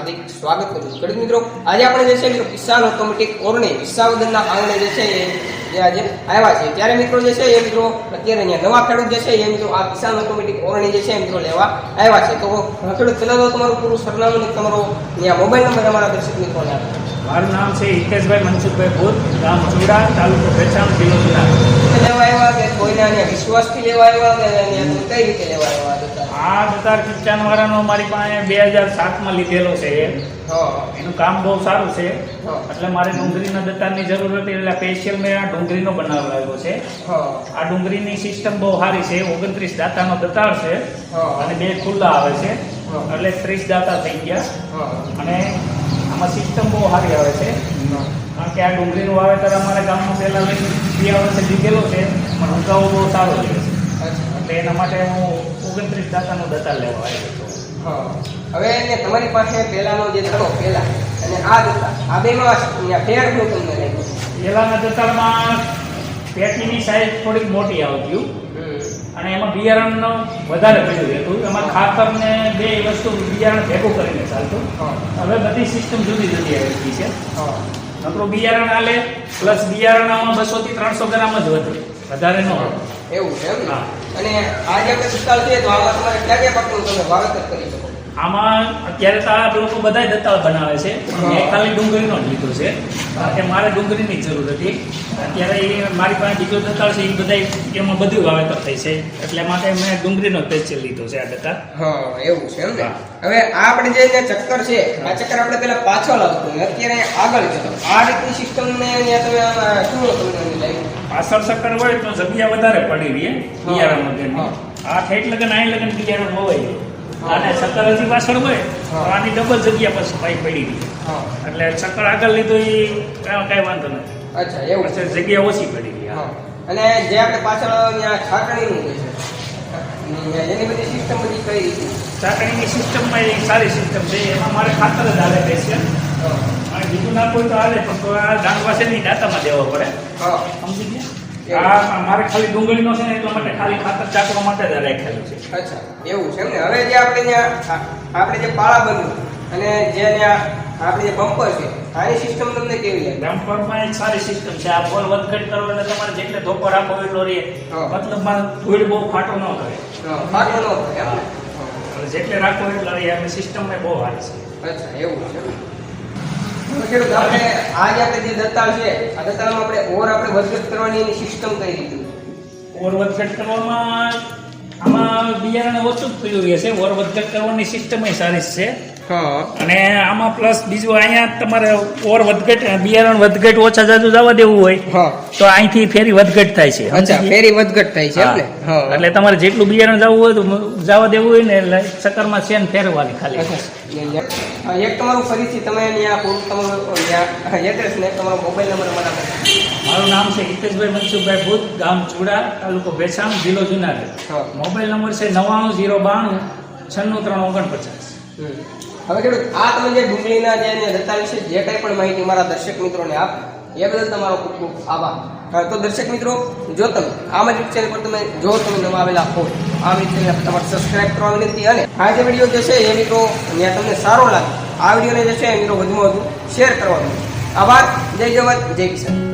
હાર્દિક સ્વાગત કરું છું। ખેડૂત મિત્રો, આજે આપણે જે છે મિત્રો કિસાન ઓટોમેટિક ઓરણી વિસાવદનના આંગણે જે છે એ આજે આવ્યા છે। ત્યારે મિત્રો જે છે એ મિત્રો અત્યારે અહીંયા નવા ખેડૂત જે છે એ મિત્રો આ કિસાન ઓટોમેટિક ઓરણી જે છે મિત્રો લેવા આવ્યા છે। તો ખેડૂત પહેલા તો તમારું પૂરું સરનામું અને તમારો અહીંયા મોબાઈલ નંબર અમારા દર્શક મિત્રોને આપો। મારું નામ છે હિતેશભાઈ મનસુખભાઈ ભૂત, ગામ ચુડા, તાલુકો ભેસાણ, જિલ્લો જુનાગઢ। લેવા આવ્યા કે કોઈને અહીંયા વિશ્વાસથી લેવા આવ્યા કે અહીંયા કઈ રીતે લેવા આવ્યા? આ દતાર કિસાન વાળાનો મારી પાસે 2007માં લીધેલો છે। એનું કામ બહુ સારું છે, એટલે મારે ડુંગળીના દતારની જરૂર હતી એટલે સ્પેશિયલ મેં આ ડુંગળીનો બનાવડાવ્યો છે। આ ડુંગળીની સિસ્ટમ બહુ સારી છે। 29 દાતાનો દતાર છે અને 2 ખુલ્લા આવે છે, એટલે 30 દાતા થઈ ગયા। અને આમાં સિસ્ટમ બહુ સારી આવે છે, કારણ કે આ ડુંગળીનું વાવેતર અમારા ગામમાં પહેલા લઈને 2 વર્ષે લીધેલો છે, પણ ઉગાવો બહુ સારો છે, એટલે એના માટે હું 29 દાતાનો દતાર લેવા આવ્યો છું। હવે તમારી પાસે પહેલાનો જે ધડો પહેલા અને આ દતાર, આ બેમાં ફેર હું તમને લાગ્યું? પહેલાના દતારમાં પેટીની સાઈઝ થોડીક મોટી આવતી અને એમાં બિયારણનો વધારે પડ્યું હતું। એમાં ખાતર ને 2 વસ્તુ બિયારણ ભેગું કરીને ચાલતું। હવે બધી સિસ્ટમ જુદી જુદી આવી ગઈ છે। નકરું બિયારણ આલે પ્લસ બિયારણમાં 200 થી 300 ગ્રામ જ વધે, વધારે ન હોય એવું છે એમ ને? અને આજે આપણે દતાર છે તો આમાં તમારે ક્યાં ક્યાં પાકનું તમે વાવેતર કરી શકો? આમાં અત્યારે તો આ લોકો બધા દતાળ બનાવે છે, મેં ખાલી ડુંગળીનો જ લીધો છે, કારણ કે મારે ડુંગળીની જરૂર હતી। અત્યારે એ મારી પાસે બીજો દતાળ છે, એ બધા એમાં બધું વાવેતર થઈ છે, એટલે માટે મેં ડુંગળીનો સ્પેશિયલ લીધો છે આ દતાળ। એવું છે એમ ને? હવે આ આપણે જે ચક્કર છે, આ ચક્કર આપણે પેલા પાછળ આવતું અત્યારે આગળ છે, તો આ રીતની સિસ્ટમ ને તમે શું તમને લાગ્યું? પાછળ ચક્કર હોય તો જગ્યા વધારે પડી રહી બિયારણ વગરની। આ ઠેઠ લગન અહીં લગન બિયારણ હોય, અને ચક્કર હજી પાછળ હોય તો આની ડબલ જગ્યા પછી પાઈ પડી રહી, એટલે ચક્કર આગળ લીધો એ કઈ વાંધો નથી। અચ્છા, એવું છે, જગ્યા ઓછી પડી ગઈ। અને જે આપણે પાછળ ત્યાં છાટણીનું છે એની બધી સિસ્ટમ બધી કઈ રીતે? છાટણીની સિસ્ટમમાં એ સારી સિસ્ટમ છે, એમાં મારે ખાતર જ હાલે સ્પેશિયલ, અને બીજું નાખવું તો હાલે, પણ તો આ દાંડવા છે ને દાંતામાં દેવો પડે, સમજી ગયા? આ મારે ખાલી ડુંગળીનો છે ને એટલા માટે ખાલી ખાતર ચાકવા માટે જ રાખેલું છે। અચ્છા, એવું છે એમ ને? હવે જે આપણે ત્યાં આપણે જે પાળા બન્યું અને જે ત્યાં આપણે જે બમ્પર છે, આની સિસ્ટમ તમને કેવી લાગે? બમ્પરમાં એક સારી સિસ્ટમ છે। આ બોલ વધઘટ કરો એટલે તમારે જેટલે ધોકો રાખો એટલો રહે, મતલબ ધૂળ બહુ ફાટો ન કરે, ફાટો ન કરે એમ? જેટલે રાખો એટલો રહે, એમ સિસ્ટમ બહુ સારી છે। અચ્છા, એવું છે આપણે આજે આપણે જે દતાળ છે, આ દતાળમાં આપણે ઓર આપણે વધઘટ કરવાની એની સિસ્ટમ કઈ રીતે? ઓર વધઘટ કરવામાં આમાં બિયારણ ઓછું જ પીળું રહે છે, ઓર વધઘટ કરવાની સિસ્ટમ સારી છે। અને આમાં પ્લસ બીજું અહીંયા તમારે ઓર વધઘટ બિયારણ વધઘટ ઓછા જાજુ જવા દેવું હોય તો અહીંથી ફેરી વધઘટ થાય છે। અચ્છા, ફેરી વધઘટ થાય છે એમ ને? એટલે તમારે જેટલું બિયારણ જવું હોય તો જવા દેવું હોય ને, એટલે ચક્કરમાં ચેન ફેરવવાની ખાલી। એક તમારું ફરીથી તમે તમારું એડ્રેસ ને તમારો મોબાઈલ નંબર મને આપો। મારું નામ છે હિતેશભાઈ મનસુખભાઈ ભૂત, ગામ ચુડા, તાલુકો ભેસાણ, જિલ્લો જુનાગઢ। મોબાઈલ નંબર છે 99 092 96 49। હવે ખેડૂત, આ તમે જે ડુંગળીના જે દતાળ વિશે જે કંઈ પણ માહિતી મારા દર્શક મિત્રોને આપ એ બદલ તમારો ખૂબ ખૂબ આભાર। તો દર્શક મિત્રો, જો તમે આ મારી ચેનલ પર તમે નવા આવેલા હો, આ મારી ચેનલ તમારે સબસ્ક્રાઇબ કરવા વિનંતી, અને આ જે વિડીયો જે છે એ મિત્રો તમને સારો લાગે આ વિડીયોને જે છે એ મિત્રો વધુમાં વધુ શેર કરવાનો। આભાર। જય જવાન, જય કિસાન।